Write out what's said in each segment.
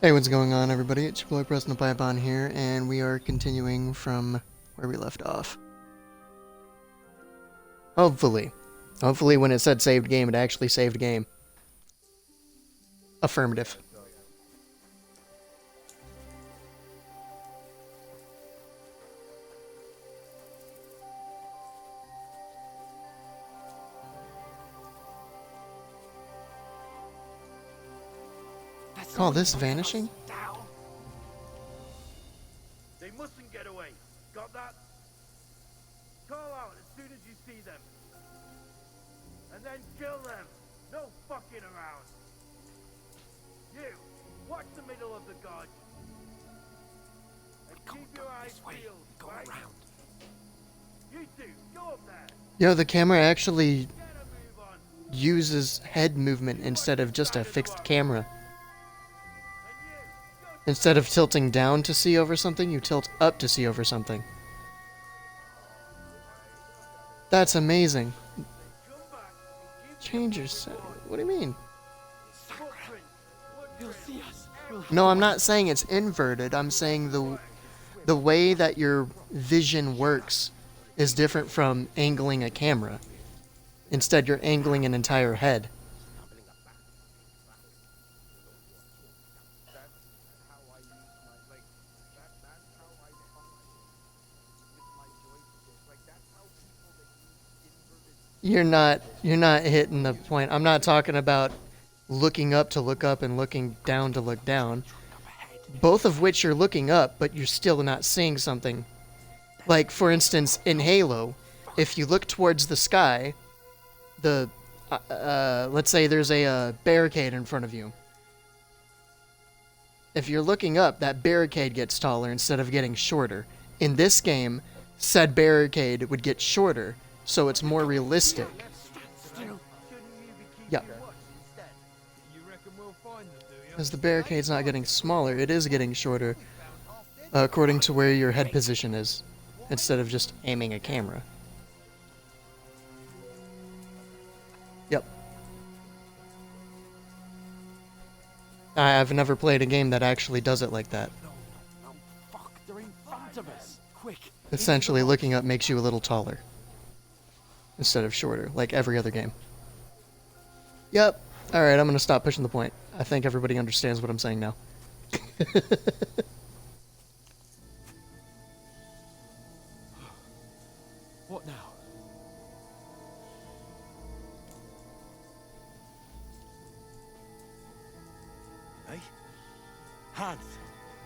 Hey, what's going on, everybody? It's your boy Preston Python here, and we are continuing from where we left off. Hopefully. Hopefully when it said saved game, it actually saved game. Affirmative. Call this vanishing? They mustn't get away. Got that? Call out as soon as you see them. And then kill them. No fucking around. You, watch the middle of the gorge. And keep your eyes peeled, right? Around. You two, go up there. Yo, the camera actually Get a move on. uses head movement instead of just a fixed camera. And you, go Instead of tilting down to see over something, you tilt up to see over something. That's amazing. come back and keep Change your set. What do you mean? footprints. You'll see us. No, I'm not saying it's inverted. I'm saying the way that your vision works is different from angling a camera. Instead, you're angling an entire head. You're not hitting the point. I'm not talking about looking up to look up and looking down to look down. Both of which you're looking up, but you're still not seeing something. Like, for instance, in Halo, if you look towards the sky, let's say there's a barricade in front of you. If you're looking up, that barricade gets taller instead of getting shorter. In this game, said barricade would get shorter, so it's more realistic. Yeah. As the barricade's not getting smaller, it is getting shorter, according to where your head position is, instead of just aiming a camera. Yep. I've never played a game that actually does it like that. Oh, fuck, they're in front of us. Quick. Essentially, looking up makes you a little taller, instead of shorter, like every other game. Yep. Alright, I'm gonna stop pushing the point. I think everybody understands what I'm saying now. What now? Hey? Hans!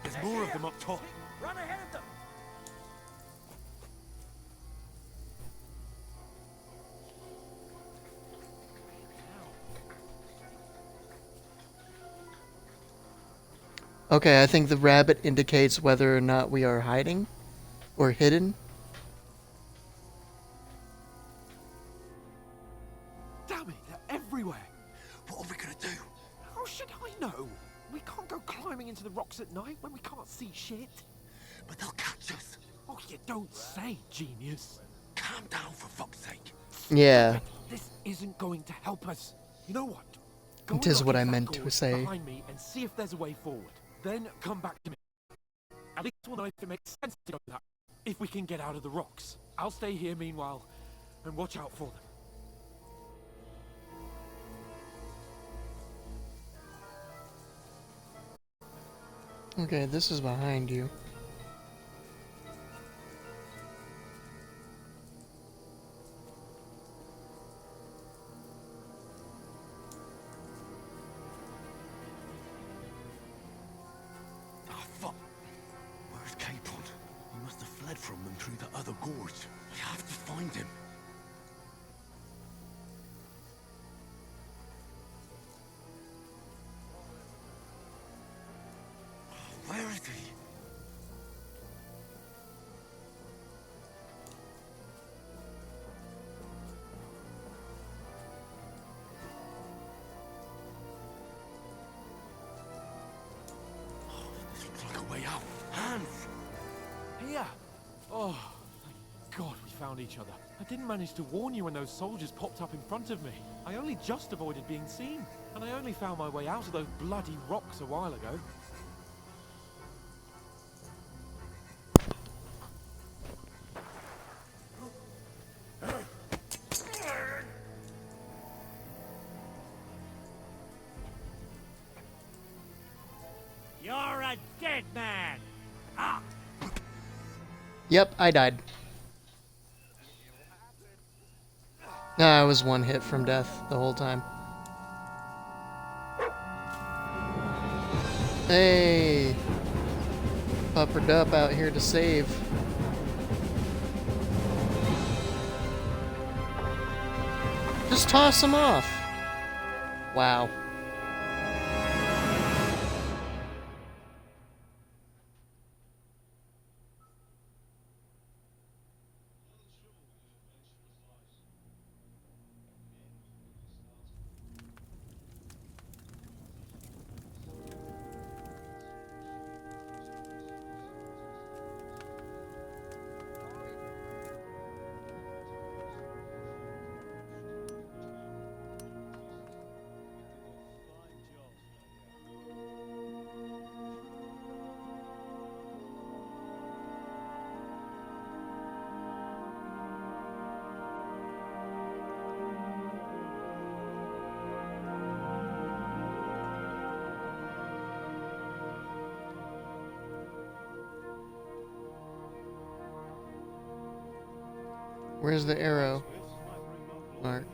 There's more of them up top. Run ahead of them. Okay, I think the rabbit indicates whether or not we are hiding or hidden. Damn it, they're everywhere. What are we gonna do? How should I know? We can't go climbing into the rocks at night when we can't see shit. But they'll catch us. Oh, you don't say, genius. Calm down for fuck's sake. Yeah, This isn't going to help us. You know what? Go It is and what look I at that meant to gorge say. behind me and see if there's a way forward. Then come back to me. At least we'll know if it makes sense to go that. If we can get out of the rocks. I'll stay here meanwhile and watch out for them. okay, this is behind you. Ah, fuck. Where's Capon? He must have fled from them through the other gorge. We have to find him. Where is he? This looks like a way out. Hans! Here! Oh, thank God we found each other. I didn't manage to warn you when those soldiers popped up in front of me. I only just avoided being seen, and I only found my way out of those bloody rocks a while ago. a dead man! Ah! Yep, I died. Nah, I was one hit from death the whole time. Hey! Puppered up out here to save. Just toss him off. Wow. Where's the arrow mark?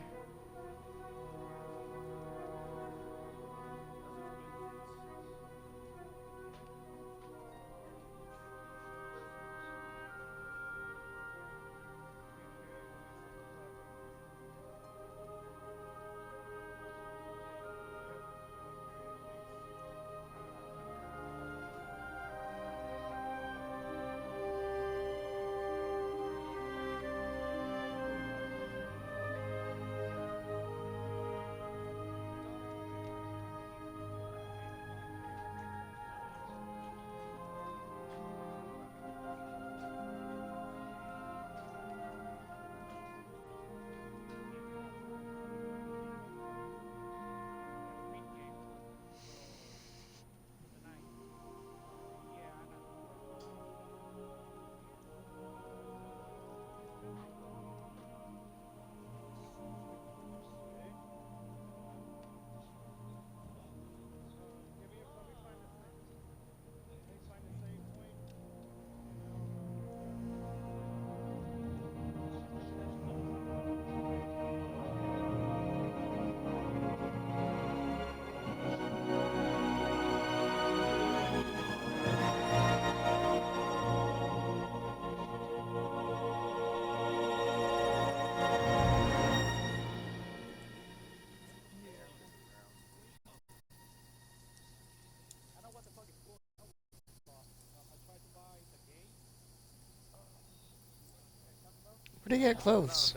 Where do you get clothes?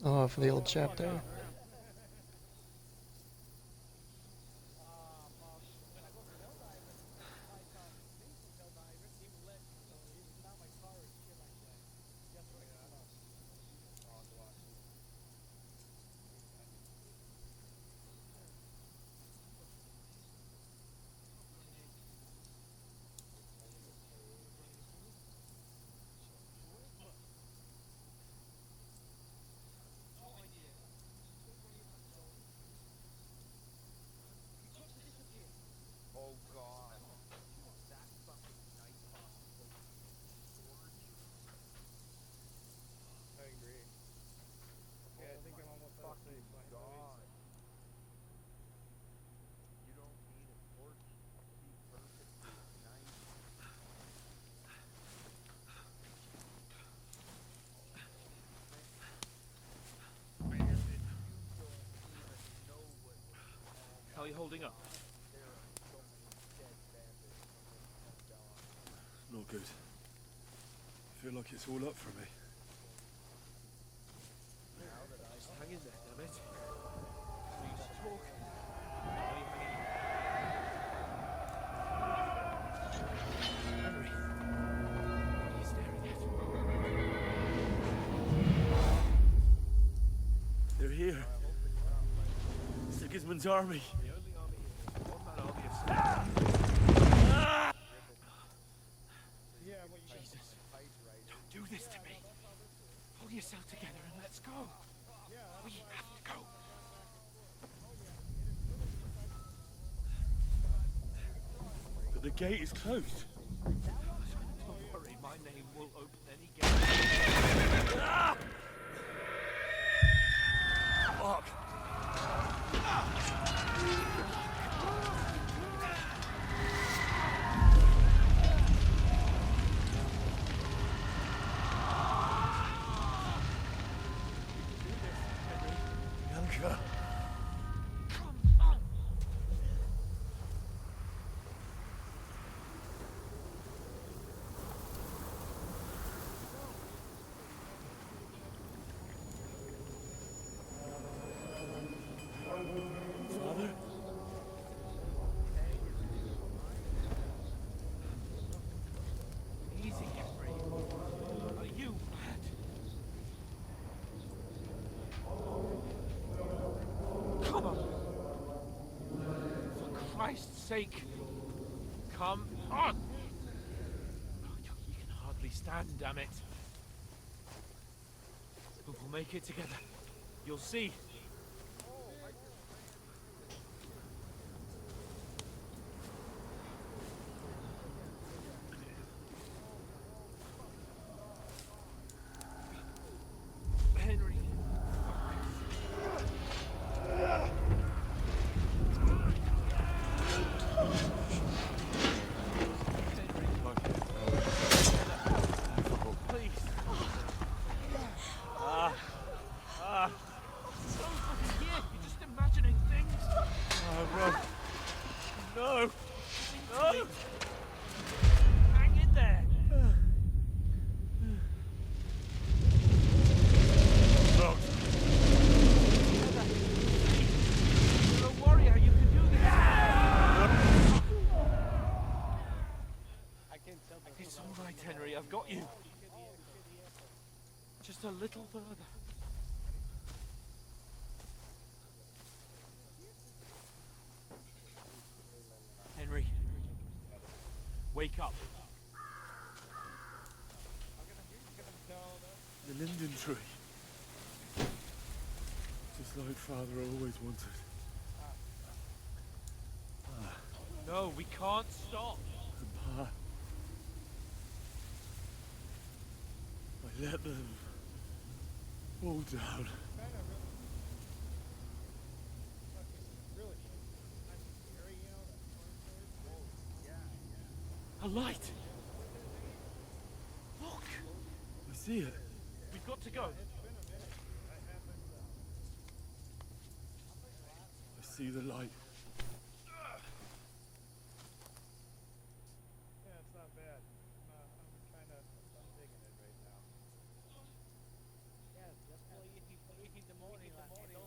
Oh, for the old chap there. How are you holding up? Not good. I feel like it's all up for me. Just hang in there, damn it. Please talk. How are you hanging in? Henry, what are you staring at? They're here. Sigismund's army. The only army here is one man army of soldiers. Jesus, don't do this to me. Pull yourself together and let's go. We have to go. But the gate is closed. Don't worry, my name will open any gate. Ah! Fuck! Bianca. Come on! Father? Easy, Henry. Are you mad? Come on! For Christ's sake! Come on! Oh, you can hardly stand, damn it. But we'll make it together. You'll see. Henry. Please. Don't fucking hear. You're just imagining things. Run. No! No. Hang in there. Locked. You're a warrior. You can do this. It's all right, Henry. I've got you. Just a little further. Henry, wake up. The linden tree. Just like Father always wanted. No, we can't stop. Pa. I let them fall down. A light. Look, I see it. we've got to go. I see the light. Yeah, it's not bad. I'm digging it right now. Yeah, that's why you need the morning like handle.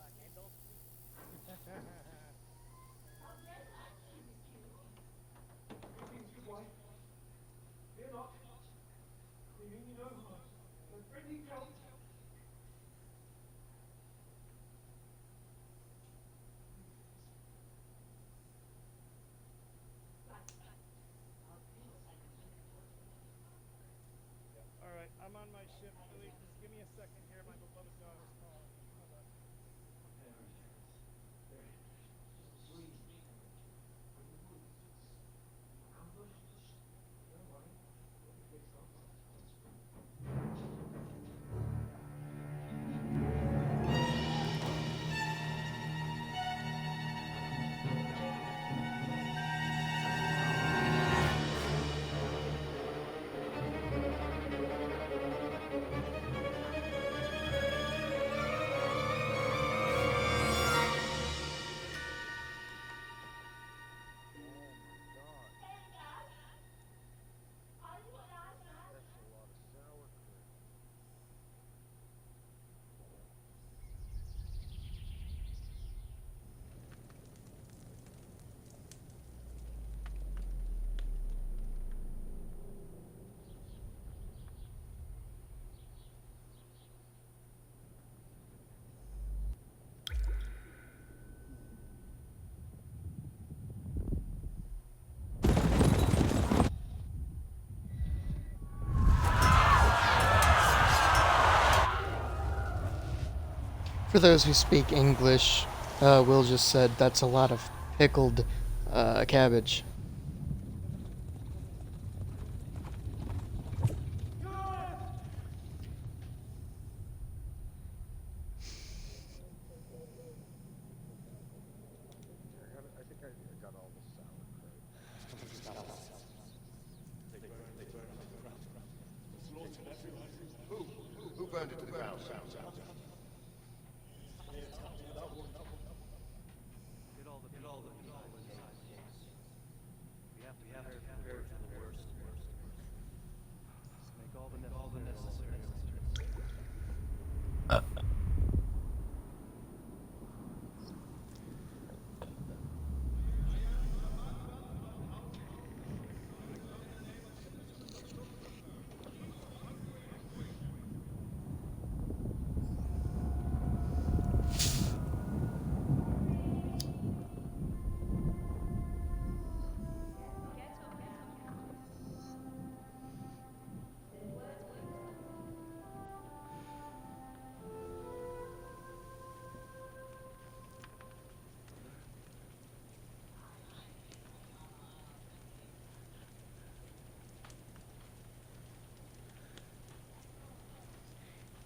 All right, I'm on my ship, Billy. Just give me a second here. My beloved daughter's calling. Hold on. For those who speak English, Will just said that's a lot of pickled cabbage. burned it to the ground. Get all the inside gates. We have to be prepared for the worst. Make all the necessary.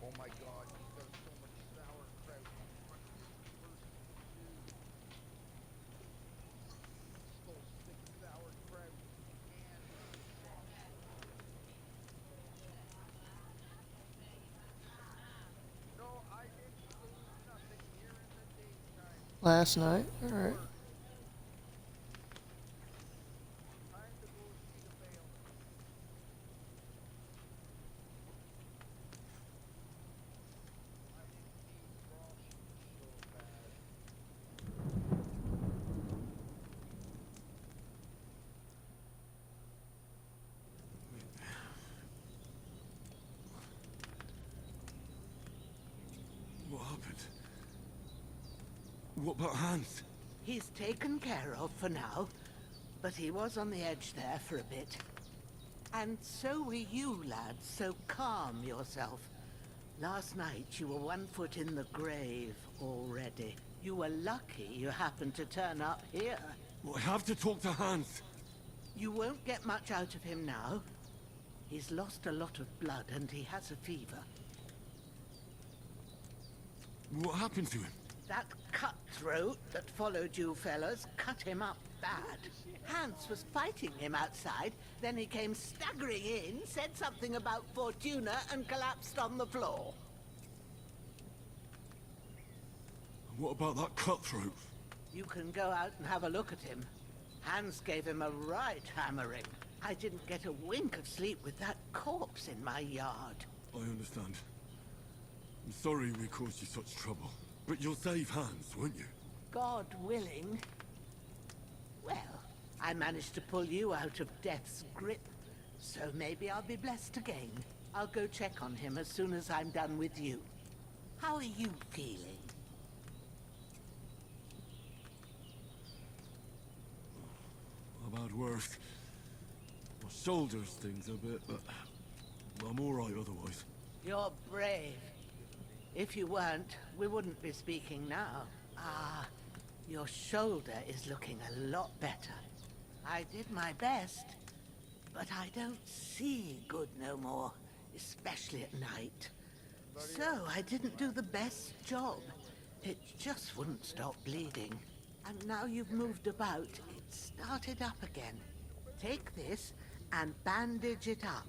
Oh my god, there's so much sauerkraut. So sick sauerkraut. No, I didn't lose nothing here in the daytime. Last night? Alright. Time to go see the bailiff. I didn't need frome so bad. What happened? What about Hans? He's taken care of for now, but he was on the edge there for a bit. And so were you, lads, so calm yourself. Last night you were 1 foot in the grave already. You were lucky you happened to turn up here. Well, I have to talk to Hans. You won't get much out of him now. He's lost a lot of blood and he has a fever. What happened to him? That cutthroat that followed you fellas cut him up bad. Hans was fighting him outside, then he came staggering in, said something about Fortuna, and collapsed on the floor. What about that cutthroat? You can go out and have a look at him. Hans gave him a right hammering. I didn't get a wink of sleep with that corpse in my yard. I understand. I'm sorry we caused you such trouble. But you'll save Hans, won't you? God willing. Well, I managed to pull you out of death's grip, so maybe I'll be blessed again. I'll go check on him as soon as I'm done with you. How are you feeling? I've had worse. My shoulder's things a bit, but I'm alright otherwise. You're brave. If you weren't, we wouldn't be speaking now. Ah, your shoulder is looking a lot better. I did my best, but I don't see good no more, especially at night. So I didn't do the best job. It just wouldn't stop bleeding. And now you've moved about, it started up again. Take this and bandage it up.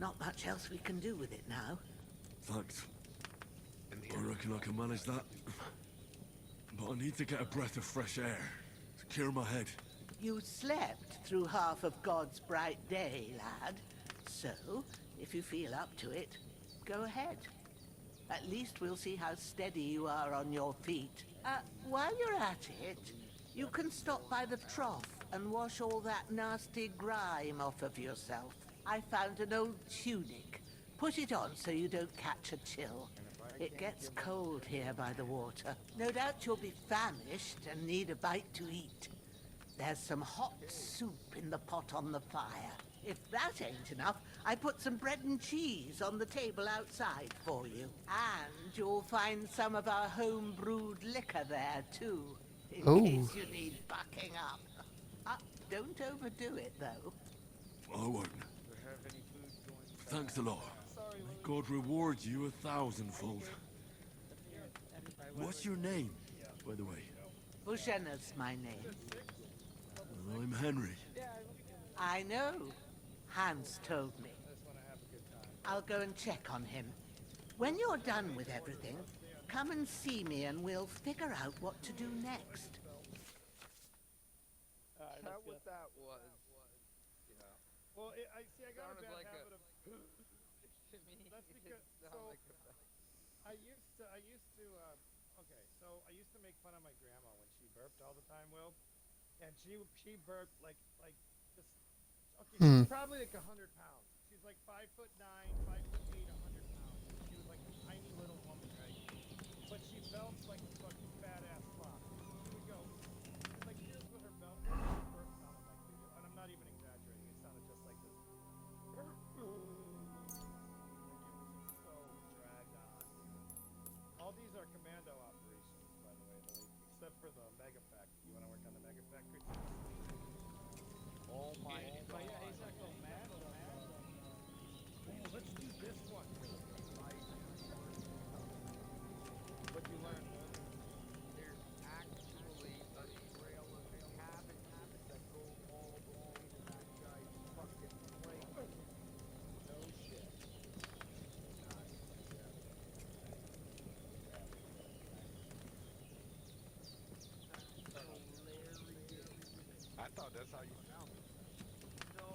Not much else we can do with it now. Thanks. I reckon I can manage that. But I need to get a breath of fresh air to clear my head. You slept through half of God's bright day, lad. So, if you feel up to it, go ahead. At least we'll see how steady you are on your feet. While you're at it, you can stop by the trough and wash all that nasty grime off of yourself. I found an old tunic. Put it on so you don't catch a chill. It gets cold here by the water. No doubt you'll be famished and need a bite to eat. There's some hot soup in the pot on the fire. If that ain't enough, I put some bread and cheese on the table outside for you. And you'll find some of our home-brewed liquor there, too, in case you need bucking up. Don't overdo it, though. I won't. Thanks a lot. May God reward you 1,000-fold. What's your name, by the way? Bushenna's my name. I'm Henry. I know. Hans told me. I'll go and check on him. When you're done with everything, come and see me and we'll figure out what to do next. Is that what that was? Yeah. Well, I see. I got a Sounded bad like habit of. to me. That's It because sounded so like a I used to. Okay, so I used to make fun of my grandma when she burped all the time, Will, and she burped like just. Okay, Hmm. she's probably like 100 pounds. She's like 5'9", 5'8", 100 pounds. She was like a tiny little woman, right? But she belts like a fucking fat ass sloth. She would go, like here's what her burp sounded like, dude. And I'm not even exaggerating. It sounded just like this. Like it was just so dragged on. All these are commando operations, by the way, except for the mega factory. You want to work on the mega factory? Oh my But yeah, he's not so mad. Let's do this one. What you learn? There's actually a trail of cabbages that go all the way to that guy's fucking place. No shit. I thought that's how you sounded. No.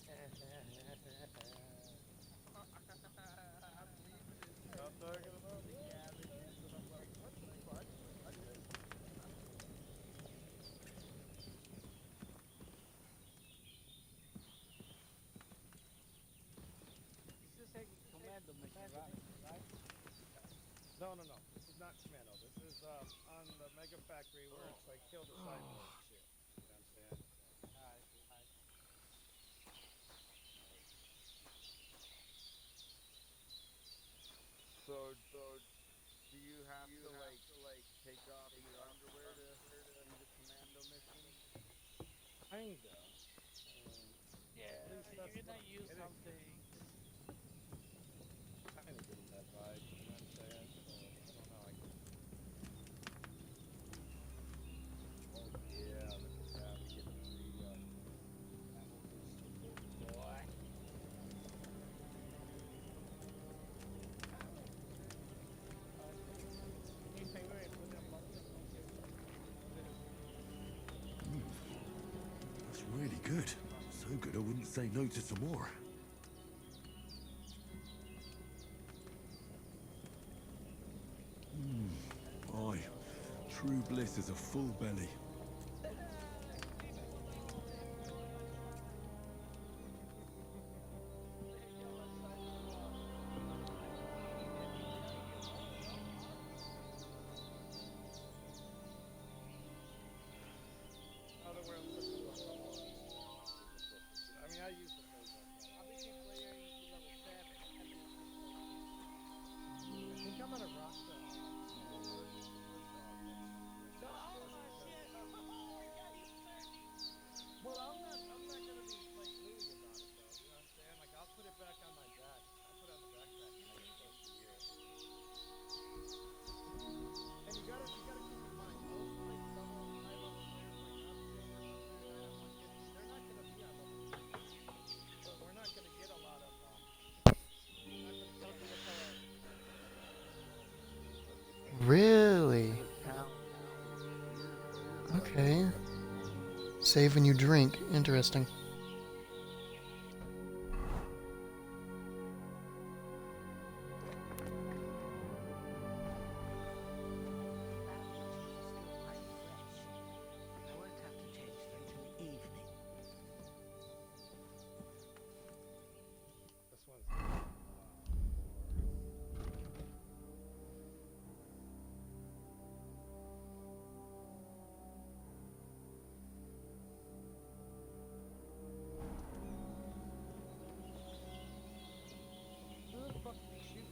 I'm leaving it. I'm talking about The cabbages, and I'm like, what the fuck? What's this? This is a commando mission, right? No. This is not commando. This is on the mega factory where it's like kill the cyborg shit. You know what I'm saying? So do you have to like take off your underwear to do the commando mission? Kinda. Yeah. At least that's You're what gonna use it something. kind of getting that vibe. You know what I'm saying? So I don't know. Oh yeah, look at that. We get the free ammo booster, boy. That's really good. So good I wouldn't say no to some more. Aye. True bliss is a full belly. Other way I'm looking for some more. I mean, I use the phrase like that. Obviously, clearing to level 7. I think I'm gonna rock the. Well, I'm not gonna be like moody about it though. You know what I'm saying? Like I'll put it back on my back. I'll put it on the backpack when I get close to here. And you gotta keep in mind, most like some of the high level players like us, they're not gonna be on level 2. So we're not gonna get a lot of we're not gonna get a lot of Really? The town. Okay. Save when you drink. Interesting. I won't have to change them till evening. This one's who the fuck did he shoot?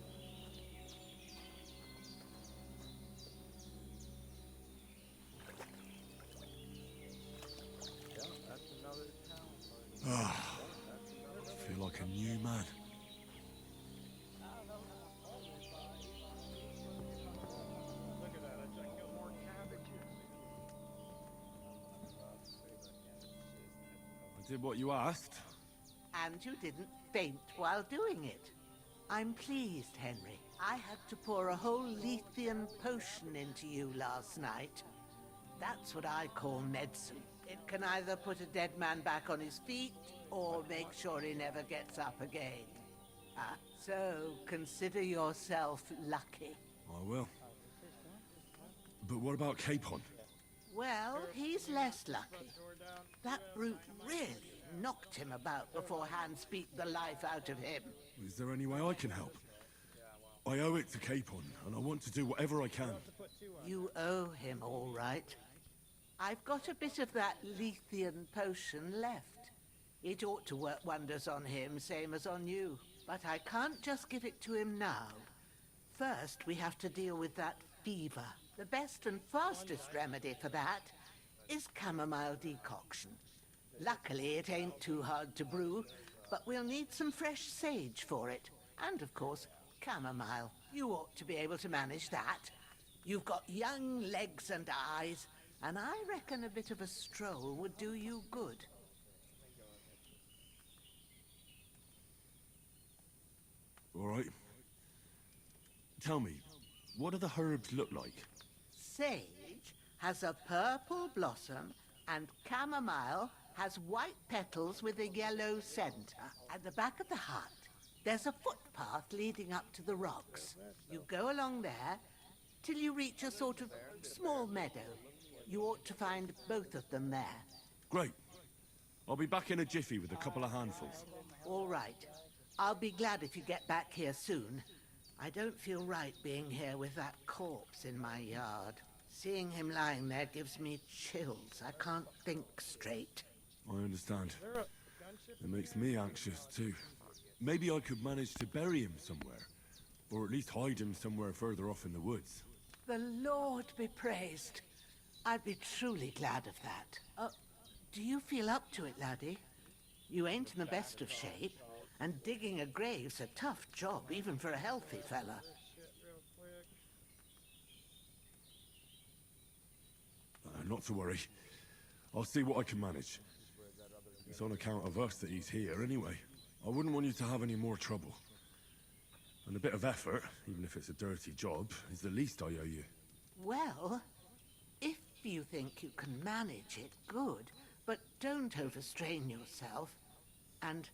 Yeah, that's another town. Ah, That's another I feel like a new man. Look at that! I killed more cabbages. I did what you asked. And you didn't faint while doing it. I'm pleased, Henry. I had to pour a whole Lethean potion into you last night. That's what I call medicine. It can either put a dead man back on his feet, or make sure he never gets up again. So consider yourself lucky. I will. But what about Capon? Well, he's less lucky. That brute really knocked him about before Hans beat the life out of him. Is there any way I can help? I owe it to Capon, and I want to do whatever I can. You owe him, all right. I've got a bit of that Lethean potion left. It ought to work wonders on him, same as on you. But I can't just give it to him now. First, we have to deal with that fever. The best and fastest remedy for that is chamomile decoction. Luckily, it ain't too hard to brew, but we'll need some fresh sage for it. And, of course, chamomile. You ought to be able to manage that. You've got young legs and eyes, and I reckon a bit of a stroll would do you good. All right. Tell me, what do the herbs look like? Sage has a purple blossom, and chamomile has white petals with a yellow center. At the back of the hut, there's a footpath leading up to the rocks. You go along there till you reach a sort of small meadow. You ought to find both of them there. Great. I'll be back in a jiffy with a couple of handfuls. All right. I'll be glad if you get back here soon. I don't feel right being here with that corpse in my yard. Seeing him lying there gives me chills. I can't think straight. I understand. It makes me anxious, too. Maybe I could manage to bury him somewhere. Or at least hide him somewhere further off in the woods. The Lord be praised. I'd be truly glad of that. Do you feel up to it, laddie? You ain't in the best of shape, and digging a grave's a tough job, even for a healthy fella. Not to worry. I'll see what I can manage. It's on account of us that he's here anyway. I wouldn't want you to have any more trouble. And a bit of effort, even if it's a dirty job, is the least I owe you. Well, if you think you can manage it, good. But don't overstrain yourself. And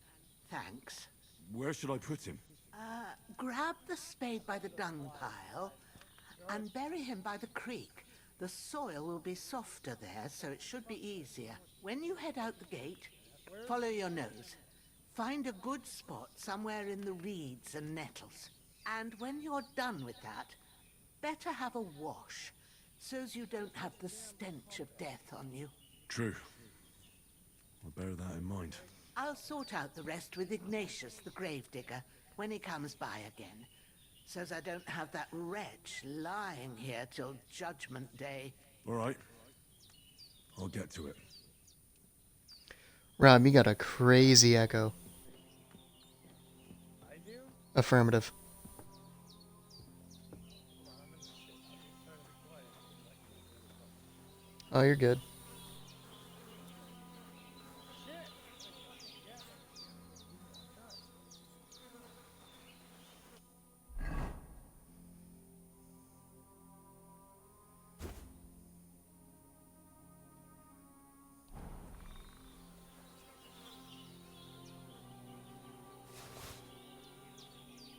thanks. Where should I put him? Grab the spade by the dung pile and bury him by the creek. The soil will be softer there, so it should be easier. When you head out the gate, follow your nose. Find a good spot somewhere in the reeds and nettles. And when you're done with that, better have a wash, so's you don't have the stench of death on you. True. I'll bear that in mind. I'll sort out the rest with Ignatius, the gravedigger, when he comes by again, so's I don't have that wretch lying here till Judgment Day. All right. I'll get to it. Rob, you got a crazy echo. I do? Affirmative. Oh, you're good.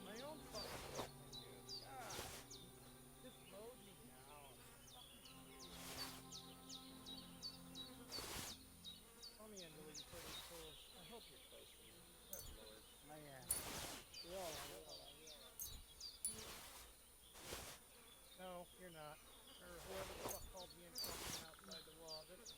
My own fucking dude. God. Just load me down. Tell me, Angela, you play these fools. I hope you're close to me. Good lord. I am. We all are. No, you're not. Or whoever the fuck called me in from outside the wall. That's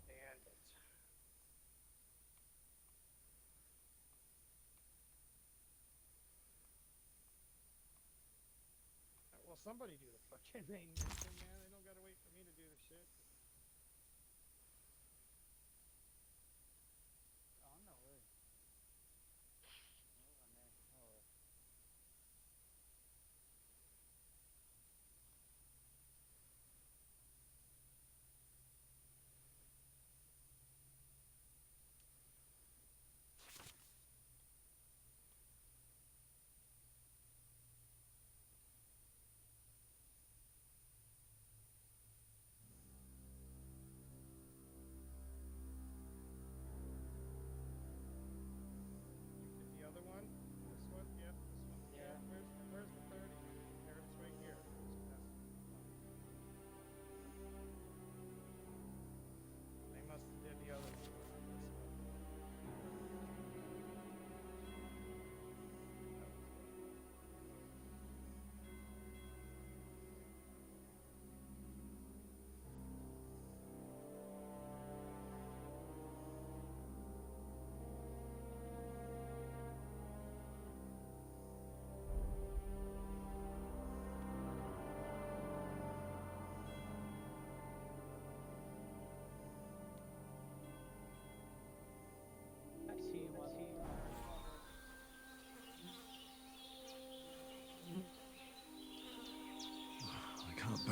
stand it. Well, somebody do the fucking main mission, man. They don't gotta wait for me to do the shit. Oh, no way.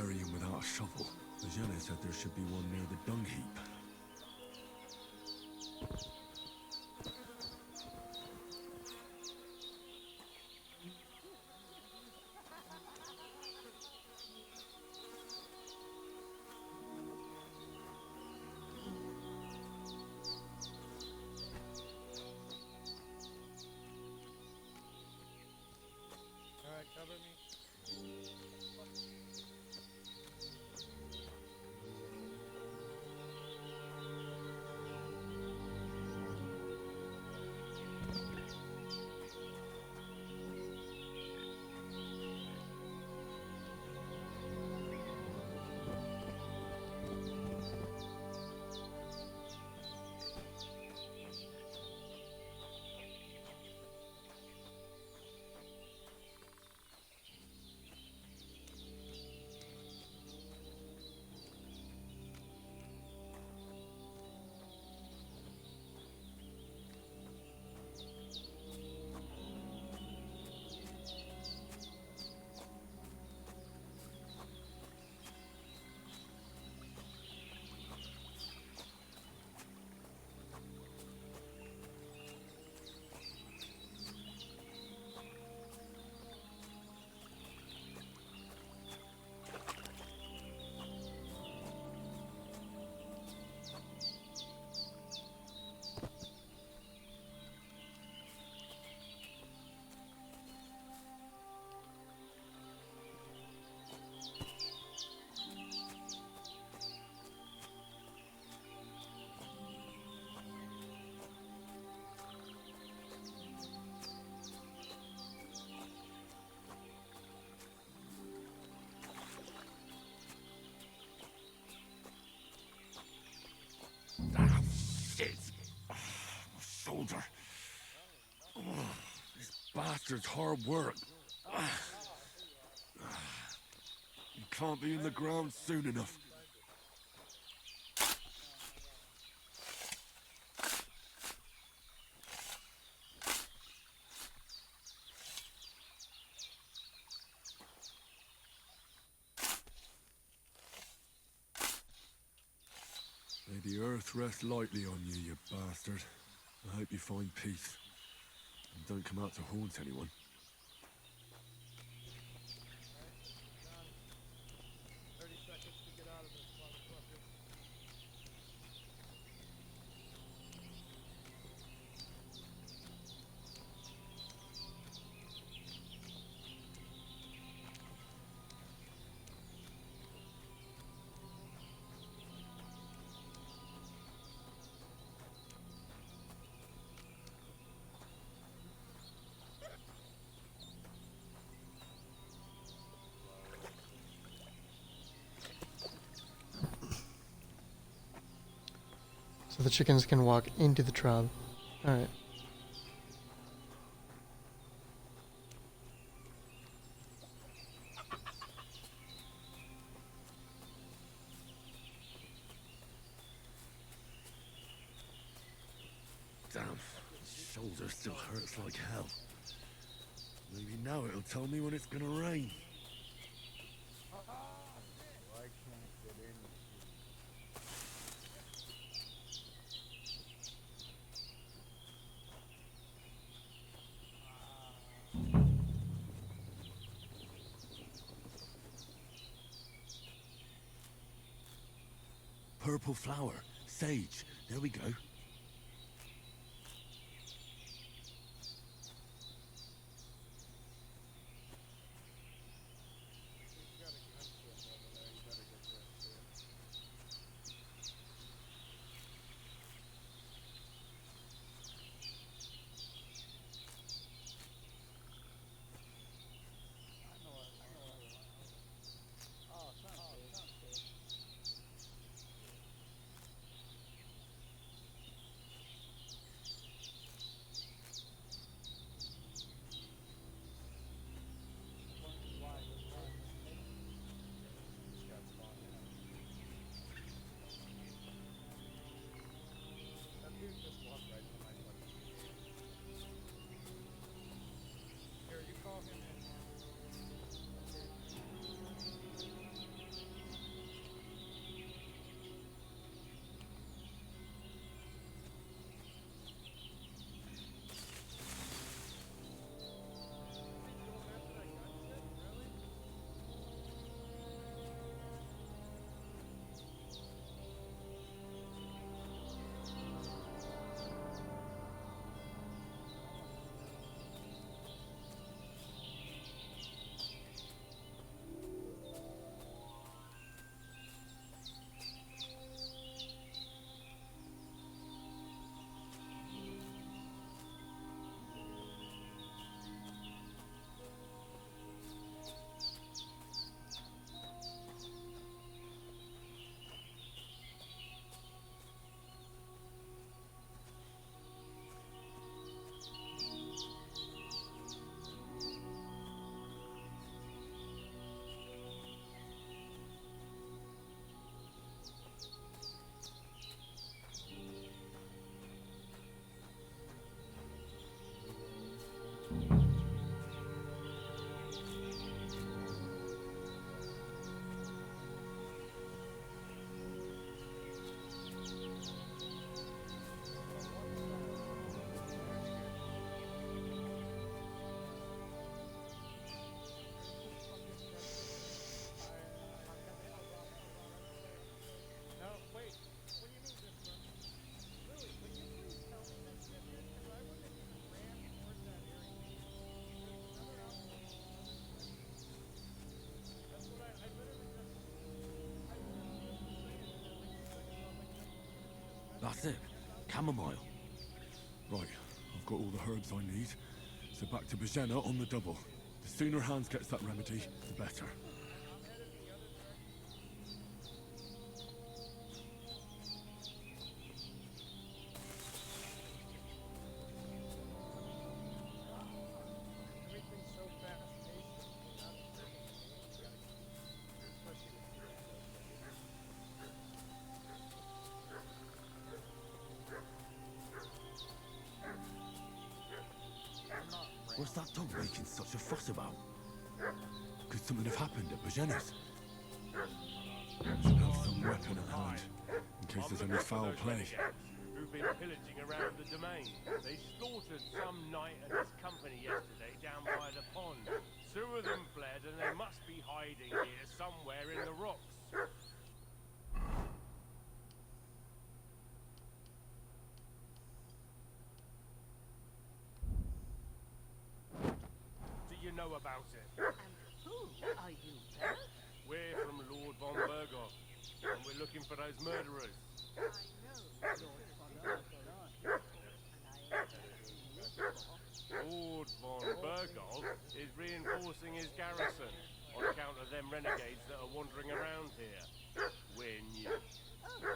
bury him without a shovel. Eugene said there should be one near the dung heap. Alright, cover me. Ah, shit! Ah, my shoulder. Oh, this bastard's hard work. Ah. You can't be in the ground soon enough. May the earth rest lightly on you, you bastard. I hope you find peace. And don't come out to haunt anyone. 30 seconds to get out of this motherfucker. So the chickens can walk into the trough. Alright. Damn, my shoulder still hurts like hell. Maybe now it'll tell me when it's gonna rain. Why can't it get in? Purple flower, sage. There we go. He's got a gunship over there. You better get there and see it. Oh, sounds good. What's it? Chamomile. Right, I've got all the herbs I need. So back to Bajena on the double. The sooner Hans gets that remedy, the better. Everything's so fast-paced. What's that dog making such a fuss about? Could something have happened at Bajena's? Should have some weapon at hand, in case there's any foul play. Who've been pillaging around the domain. They slaughtered some knight and his company yesterday down by the pond. 2 of them fled and they must be hiding here somewhere in the rocks. Do you know about it? And who are you, then? We're from Lord von Berghoff, and we're looking for those murderers. I know Lord von Berghoff is reinforcing his garrison on account of them renegades that are wandering around here. We're new. Oh,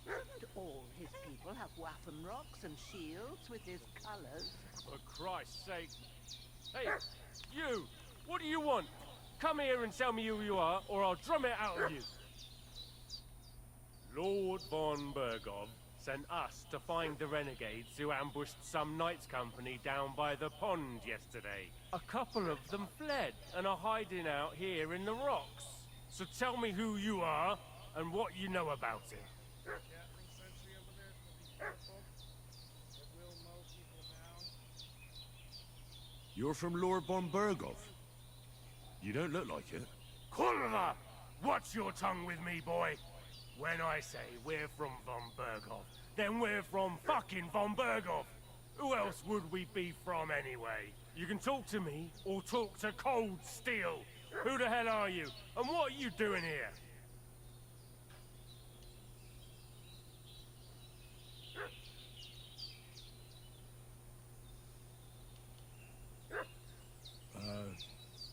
shouldn't all his people have waffen rocks and shields with his colours? For Christ's sake. Hey, you! What do you want? Come here and tell me who you are, or I'll drum it out of you. Lord von Berghoff sent us to find the renegades who ambushed some knights' company down by the pond yesterday. A couple of them fled and are hiding out here in the rocks. So tell me who you are and what you know about it. Gatling sentry over there, so be careful. It will mow people down. You're from Lord von Berghoff? You don't look like it. Kulva! Watch your tongue with me, boy! When I say we're from von Berghoff, then we're from fucking von Berghoff! Who else would we be from anyway? You can talk to me, or talk to cold steel! Who the hell are you? And what are you doing here?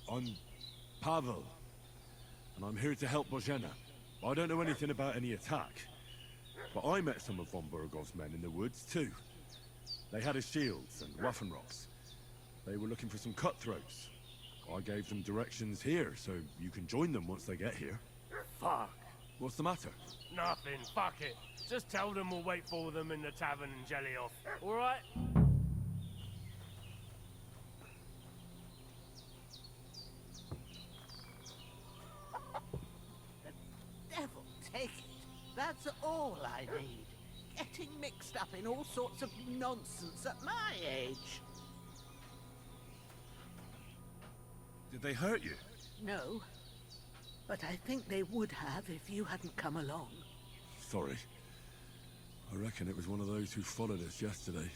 I'm Pavel, and I'm here to help Bojena. I don't know anything about any attack, but I met some of von Bergoff's men in the woods too. They had his shields and waffen rocks. They were looking for some cutthroats. I gave them directions here, so you can join them once they get here. Fuck. What's the matter? Nothing, fuck it. Just tell them we'll wait for them in the tavern and jelly off, alright? Devil take it. That's all I need. Getting mixed up in all sorts of nonsense at my age. Did they hurt you? No. But I think they would have if you hadn't come along. Sorry. I reckon it was one of those who followed us yesterday.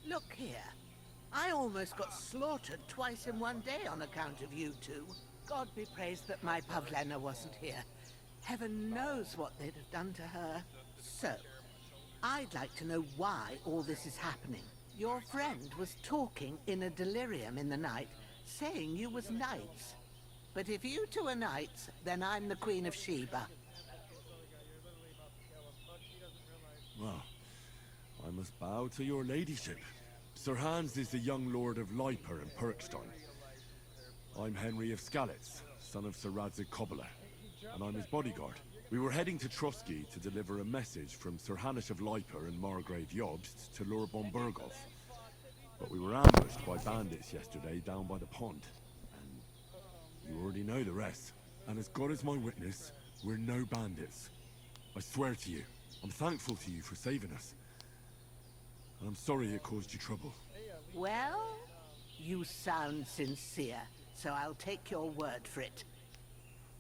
Look here. I almost got slaughtered twice in one day on account of you two. God be praised that my Pavlena wasn't here. Heaven knows what they'd have done to her. So, I'd like to know why all this is happening. Your friend was talking in a delirium in the night, saying you was knights. But if you two are knights, then I'm the Queen of Sheba. Well, I must bow to your ladyship. Sir Hans is the young lord of Leiper and Perkstein. I'm Henry of Skalitz, son of Sir Radzig Kobyla, and I'm his bodyguard. We were heading to Trotsky to deliver a message from Sir Hanish of Leiper and Margrave Jobst to Lord von Berghoff. But we were ambushed by bandits yesterday down by the pond. And you already know the rest. And as God is my witness, we're no bandits. I swear to you, I'm thankful to you for saving us. And I'm sorry it caused you trouble. Well, you sound sincere, so I'll take your word for it.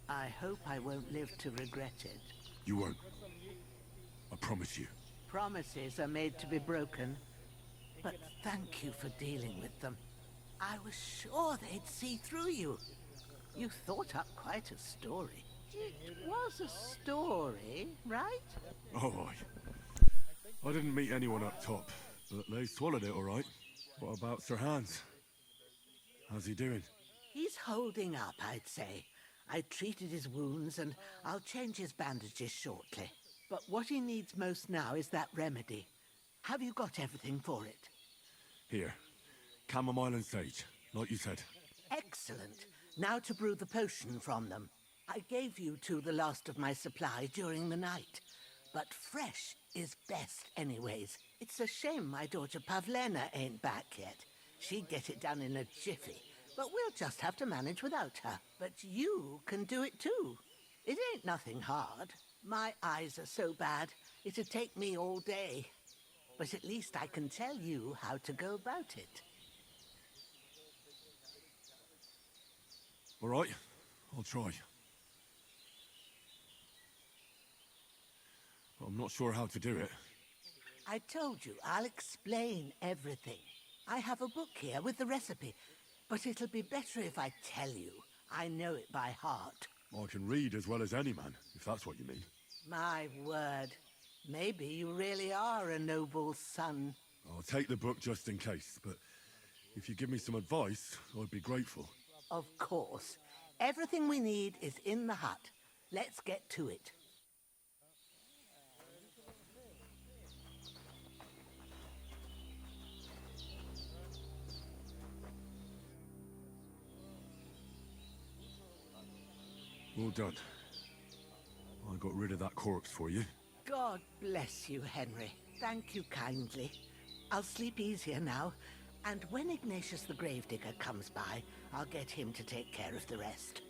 I hope I won't live to regret it. You won't. I promise you. Promises are made to be broken. But thank you for dealing with them. I was sure they'd see through you. You thought up quite a story. It was a story, right? Oh, aye. I didn't meet anyone up top, but they swallowed it all right. What about Sir Hans? How's he doing? He's holding up, I'd say. I treated his wounds and I'll change his bandages shortly. But what he needs most now is that remedy. Have you got everything for it? Here. Chamomile and sage, like you said. Excellent. Now to brew the potion from them. I gave you two the last of my supply during the night. But fresh is best anyways. It's a shame my daughter Pavlena ain't back yet. She'd get it done in a jiffy. But we'll just have to manage without her. But you can do it too. It ain't nothing hard. My eyes are so bad, it'd take me all day. But at least I can tell you how to go about it. All right, I'll try. But I'm not sure how to do it. I told you, I'll explain everything. I have a book here with the recipe, but it'll be better if I tell you. I know it by heart. I can read as well as any man, if that's what you mean. My word. Maybe you really are a noble son. I'll take the book just in case, but if you give me some advice, I'd be grateful. Of course. Everything we need is in the hut. Let's get to it. Well done. I got rid of that corpse for you. God bless you, Henry. Thank you kindly. I'll sleep easier now, and when Ignatius the Gravedigger comes by, I'll get him to take care of the rest.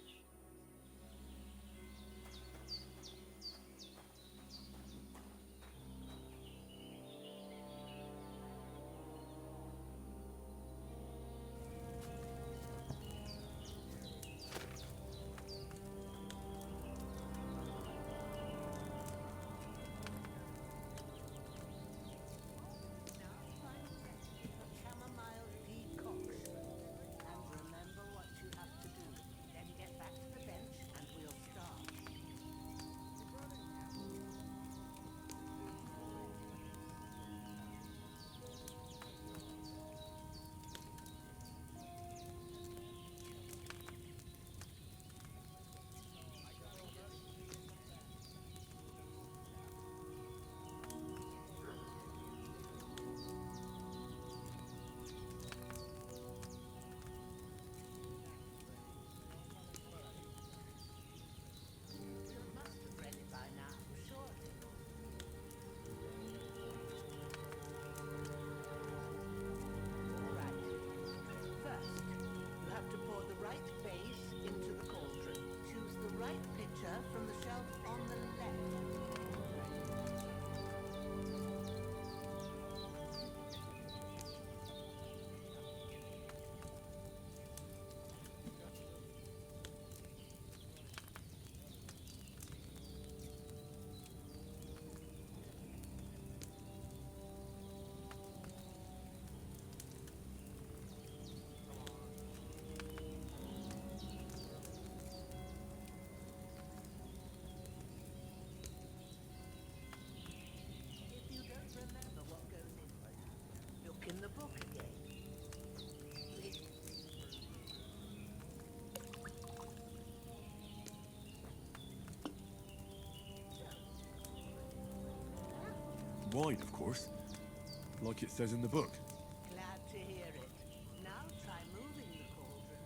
Chamomile decoction. And remember what you have to do. Then get back to the bench and we'll start. You must have read it by now, surely. All right. First, you have to pour the right base into the cauldron. Choose the right pitcher from the shelf on the left. If you don't remember what goes in, look in the book again. Wine, of course. Like it says in the book. Glad to hear it. Now try moving the cauldron.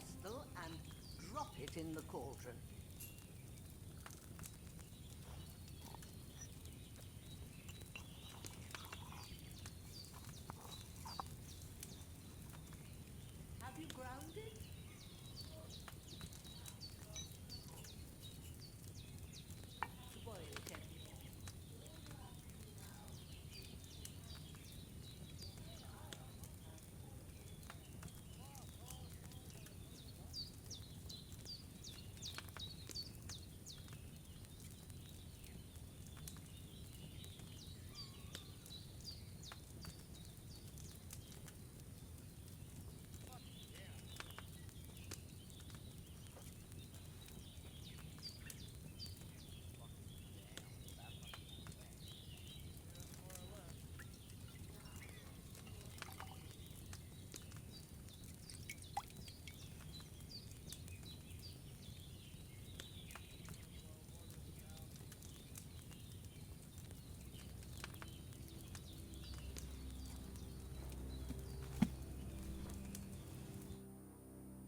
pestle and drop it in the cauldron. Have you ground it? Boil it gently.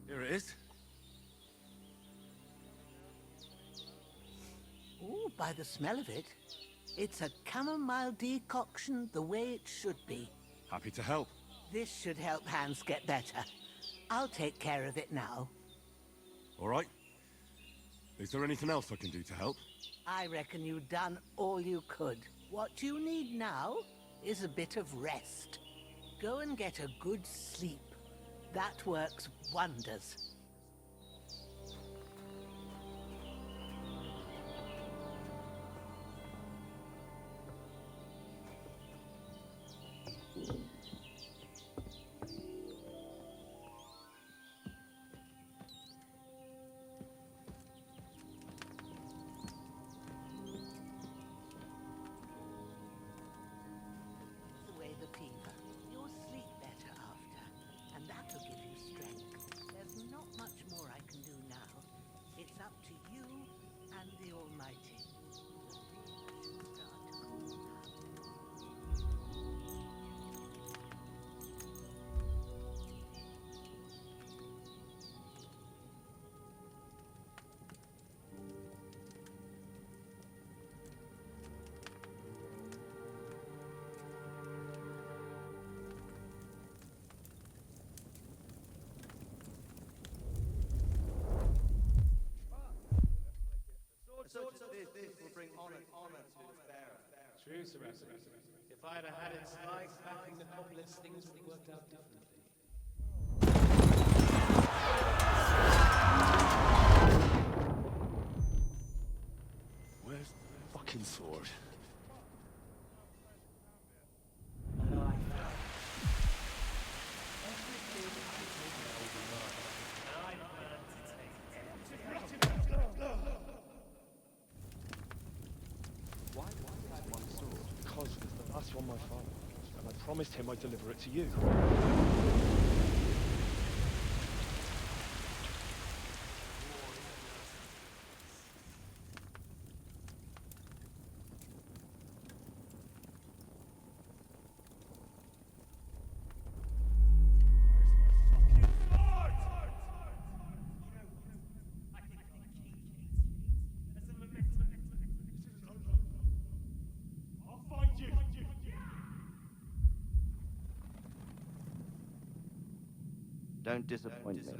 Here it is. Ooh, by the smell of it, it's a chamomile decoction the way it should be. Happy to help. This should help Hans get better. I'll take care of it now. All right. Is there anything else I can do to help? I reckon you've done all you could. What you need now is a bit of rest. Go and get a good sleep. That works wonders. Away the fever. You'll sleep better after, and that'll give you strength. There's not much more I can do now. It's up to you and the Almighty. The fever should start to cool now. Such as this will bring honor to the bearer. True, Sir Essex. If I'd have had its like back in the Poplars, things would have worked out differently. Where's the fucking sword? Why did I have one sword? Because it's the last one my father left, and I promised him I'd deliver it to you. Don't disappoint me.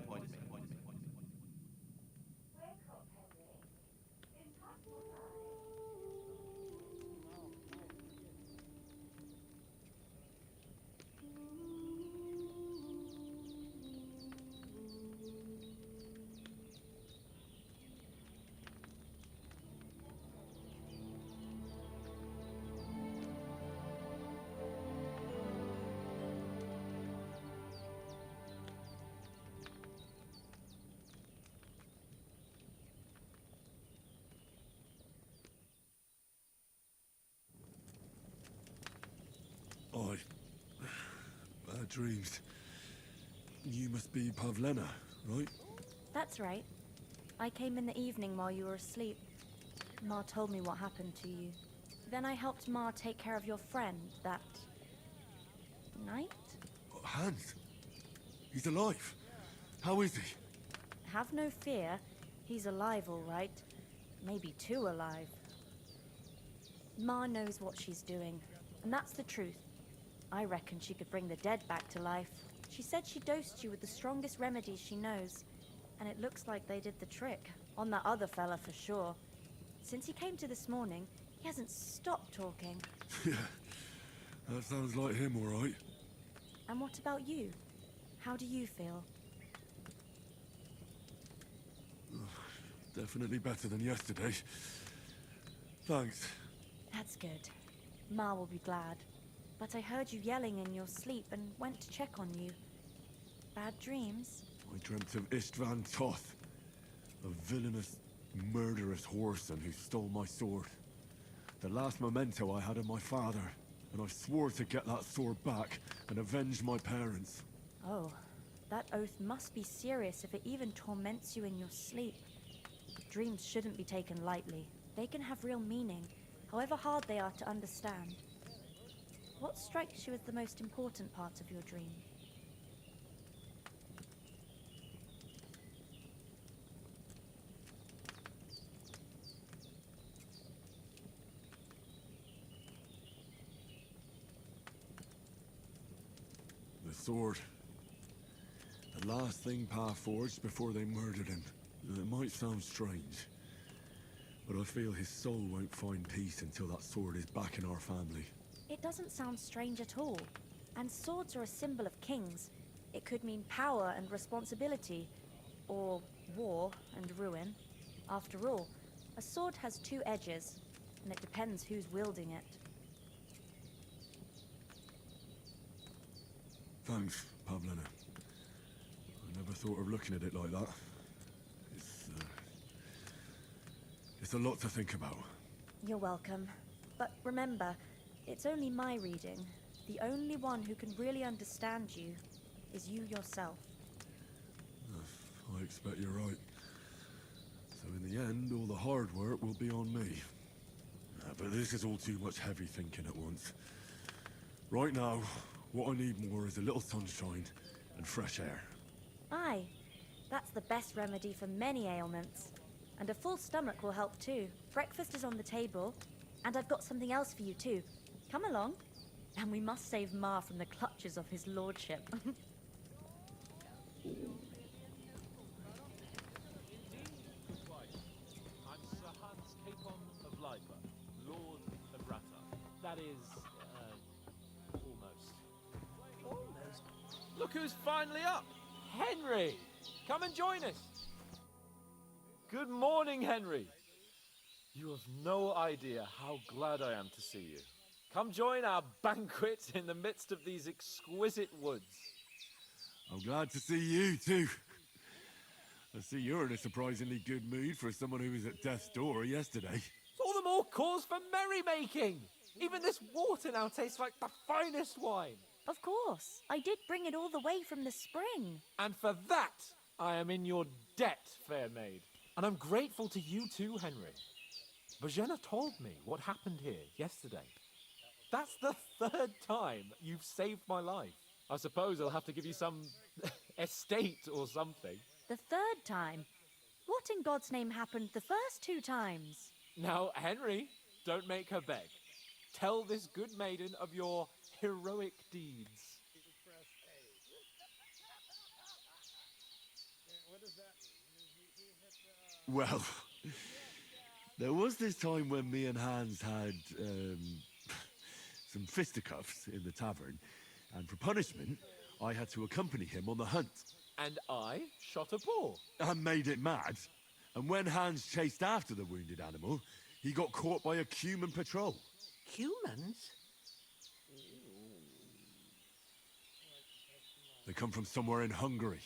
Bad dreams. You must be Pavlena, right? That's right. I came in the evening while you were asleep. Ma told me what happened to you. Then I helped Ma take care of your friend that night. Hans? He's alive. How is he? Have no fear. He's alive, all right. Maybe too alive. Ma knows what she's doing, and that's the truth. I reckon she could bring the dead back to life. She said she dosed you with the strongest remedies she knows, and it looks like they did the trick. On that other fella for sure. Since he came to this morning, he hasn't stopped talking. Yeah, that sounds like him, all right. And what about you? How do you feel? Definitely better than yesterday. Thanks. That's good. Ma will be glad. But I heard you yelling in your sleep and went to check on you. Bad dreams? I dreamt of Istvan Toth, a villainous, murderous whoreson who stole my sword. The last memento I had of my father, and I swore to get that sword back and avenge my parents. Oh, that oath must be serious if it even torments you in your sleep. Dreams shouldn't be taken lightly. They can have real meaning, however hard they are to understand. What strikes you as the most important part of your dream? The sword. The last thing Pa forged before they murdered him. It might sound strange, but I feel his soul won't find peace until that sword is back in our family. It doesn't sound strange at all. And swords are a symbol of kings. It could mean power and responsibility, or war and ruin. After all, a sword has two edges, and it depends who's wielding it. Thanks, Pavlina. I never thought of looking at it like that. It's a lot to think about. You're welcome. But remember, it's only my reading. The only one who can really understand you is you yourself. I expect you're right. So in the end, all the hard work will be on me. But this is all too much heavy thinking at once. Right now, what I need more is a little sunshine and fresh air. Aye, that's the best remedy for many ailments. And a full stomach will help too. Breakfast is on the table, and I've got something else for you too. Come along. And we must save Ma from the clutches of his lordship. I'm Sir Hans Capon of Lipa, Lord of Rata. That is, almost. Almost. Look who's finally up! Henry! Come and join us! Good morning, Henry! You have no idea how glad I am to see you. Come join our banquet in the midst of these exquisite woods. I'm glad to see you, too. I see you're in a surprisingly good mood for someone who was at death's door yesterday. All the more cause for merrymaking! Even this water now tastes like the finest wine. Of course. I did bring it all the way from the spring. And for that, I am in your debt, fair maid. And I'm grateful to you too, Henry. Bojena told me what happened here yesterday. That's the third time you've saved my life. I suppose I'll have to give you some estate or something. The third time? What in God's name happened the first two times? Now, Henry, don't make her beg. Tell this good maiden of your heroic deeds. What does that mean? Well, there was this time when me and Hans had, some fisticuffs in the tavern, and for punishment, I had to accompany him on the hunt. And I shot a boar. And made it mad. And when Hans chased after the wounded animal, he got caught by a human patrol. Humans? They come from somewhere in Hungary.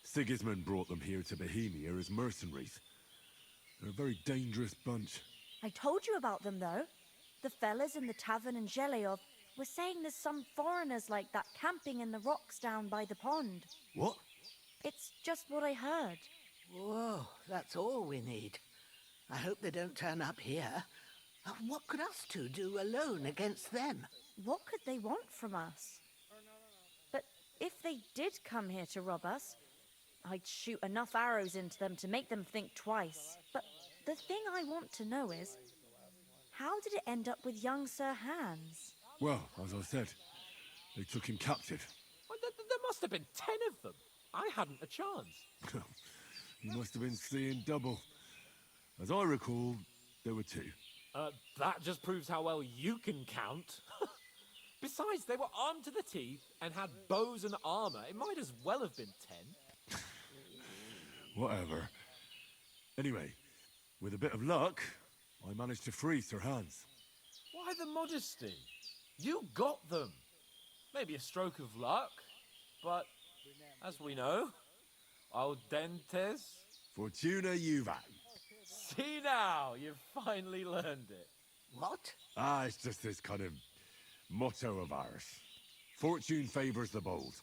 Sigismund brought them here to Bohemia as mercenaries. They're a very dangerous bunch. I told you about them, though. The fellas in the tavern in Zheleyov were saying there's some foreigners like that camping in the rocks down by the pond. What? It's just what I heard. Whoa, that's all we need. I hope they don't turn up here. What could us two do alone against them? What could they want from us? But if they did come here to rob us, I'd shoot enough arrows into them to make them think twice. But the thing I want to know is, how did it end up with young Sir Hans? Well, as I said, they took him captive. Well, there must have been 10 of them. I hadn't a chance. You must have been seeing double. As I recall, there were 2. That just proves how well you can count. Besides, they were armed to the teeth and had bows and armor. It might as well have been 10. Whatever. Anyway, with a bit of luck, I managed to free Sir Hans. Why the modesty? You got them. Maybe a stroke of luck, but as we know, al dentes. Fortuna juvat. See now, you've finally learned it. What? It's just this kind of motto of ours. Fortune favors the bold.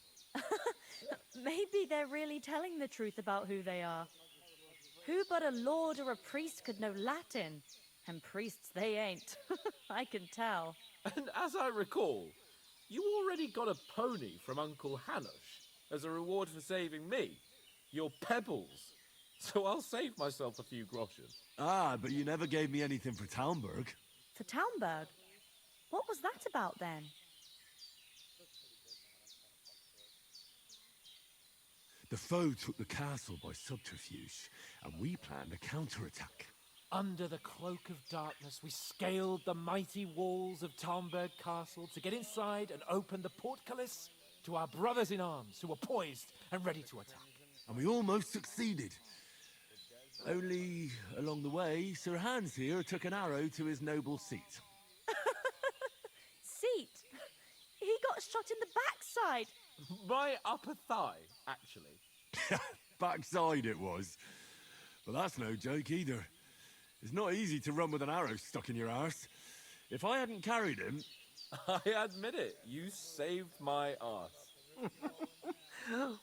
Maybe they're really telling the truth about who they are. Who but a lord or a priest could know Latin? And priests they ain't. I can tell. And as I recall, you already got a pony from Uncle Hanosh as a reward for saving me. Your pebbles. So I'll save myself a few groschen. But you never gave me anything for Talmberg. For Talmberg? What was that about then? The foe took the castle by subterfuge, and we planned a counterattack. Under the cloak of darkness, we scaled the mighty walls of Talmberg Castle to get inside and open the portcullis to our brothers in arms who were poised and ready to attack. And we almost succeeded. Only, along the way, Sir Hans here took an arrow to his noble seat. Seat? He got shot in the backside. My upper thigh, actually. Backside it was. But that's no joke either. It's not easy to run with an arrow stuck in your arse. If I hadn't carried him... I admit it, you saved my arse.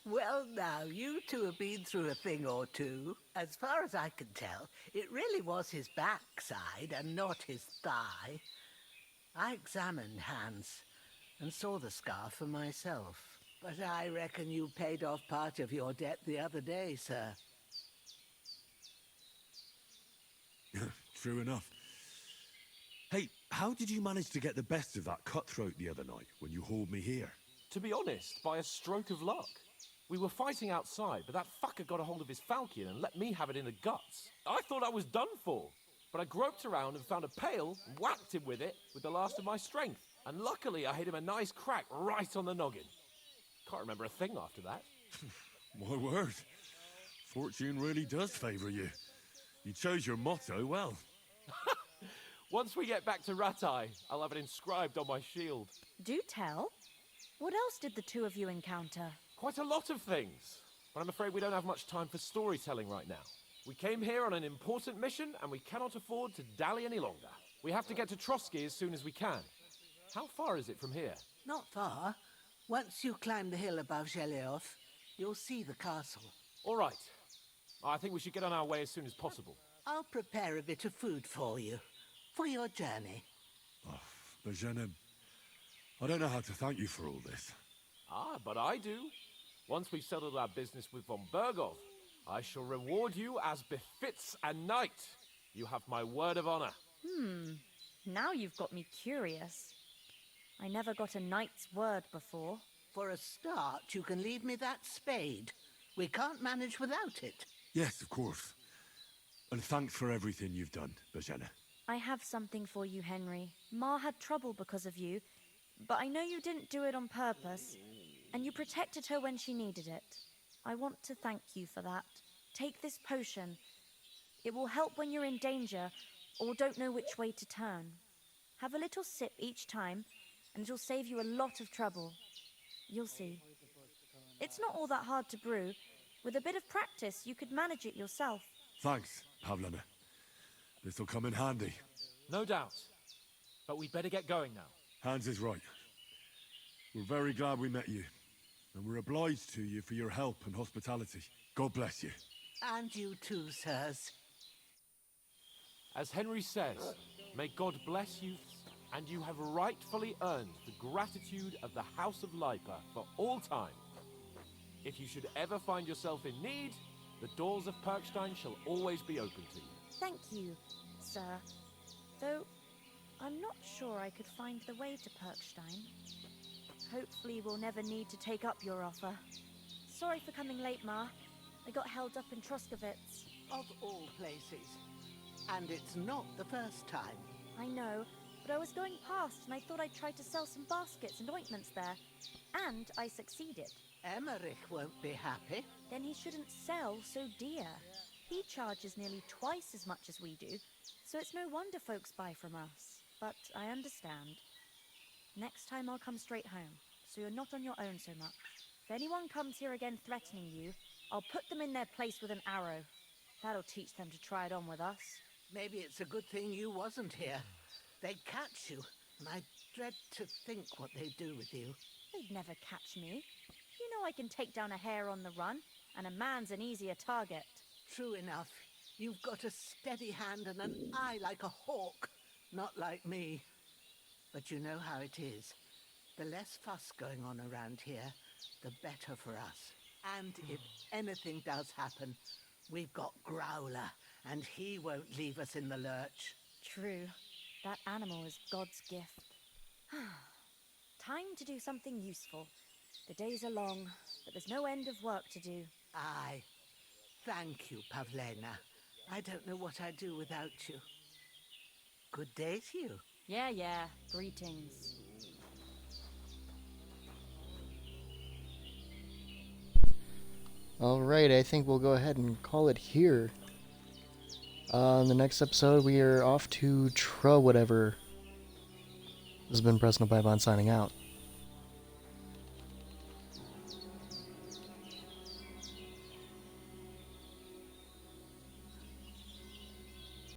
Well, now, you two have been through a thing or two. As far as I can tell, it really was his backside and not his thigh. I examined Hans and saw the scar for myself. But I reckon you paid off part of your debt the other day, sir. True enough. Hey, how did you manage to get the best of that cutthroat the other night when you hauled me here? To be honest, by a stroke of luck. We were fighting outside, but that fucker got a hold of his falchion and let me have it in the guts. I thought I was done for, but I groped around and found a pail and whacked him with it with the last of my strength. And luckily, I hit him a nice crack right on the noggin. Can't remember a thing after that. My word. Fortune really does favor you. You chose your motto well. Once we get back to Ratai, I'll have it inscribed on my shield. Do tell. What else did the two of you encounter? Quite a lot of things, but I'm afraid we don't have much time for storytelling right now. We came here on an important mission, and we cannot afford to dally any longer. We have to get to Trotsky as soon as we can. How far is it from here? Not far. Once you climb the hill above Geleoth, you'll see the castle. All right. I think we should get on our way as soon as possible. I'll prepare a bit of food for you, for your journey. Oh, Bajena, I don't know how to thank you for all this. But I do. Once we've settled our business with von Bergov, I shall reward you as befits a knight. You have my word of honor. Now you've got me curious. I never got a knight's word before. For a start, you can leave me that spade. We can't manage without it. Yes, of course. And thanks for everything you've done, Bajena. I have something for you, Henry. Ma had trouble because of you, but I know you didn't do it on purpose, and you protected her when she needed it. I want to thank you for that. Take this potion. It will help when you're in danger or don't know which way to turn. Have a little sip each time, and it'll save you a lot of trouble. You'll see. It's not all that hard to brew. With a bit of practice, you could manage it yourself. Thanks, Pavlana. This'll come in handy. No doubt. But we'd better get going now. Hans is right. We're very glad we met you. And we're obliged to you for your help and hospitality. God bless you. And you too, sirs. As Henry says, may God bless you, and you have rightfully earned the gratitude of the House of Lipa for all time. If you should ever find yourself in need, the doors of Perkstein shall always be open to you. Thank you, sir. Though, I'm not sure I could find the way to Perkstein. Hopefully we'll never need to take up your offer. Sorry for coming late, Ma. I got held up in Troskowitz. Of all places. And it's not the first time. I know, but I was going past and I thought I'd try to sell some baskets and ointments there. And I succeeded. Emmerich won't be happy. Then he shouldn't sell so dear. He charges nearly twice as much as we do, so it's no wonder folks buy from us. But I understand. Next time I'll come straight home, so you're not on your own so much. If anyone comes here again threatening you, I'll put them in their place with an arrow. That'll teach them to try it on with us. Maybe it's a good thing you wasn't here. They'd catch you, and I dread to think what they'd do with you. They'd never catch me. You know I can take down a hare on the run, and a man's an easier target. True enough. You've got a steady hand and an eye like a hawk. Not like me. But you know how it is. The less fuss going on around here, the better for us. And if anything does happen, we've got Growler, and he won't leave us in the lurch. True. That animal is God's gift. Time to do something useful. The days are long, but there's no end of work to do. Aye. Thank you, Pavlena. I don't know what I'd do without you. Good day to you. Yeah. Greetings. Alright, I think we'll go ahead and call it here. In the next episode, we are off to whatever. This has been Personal Python signing out.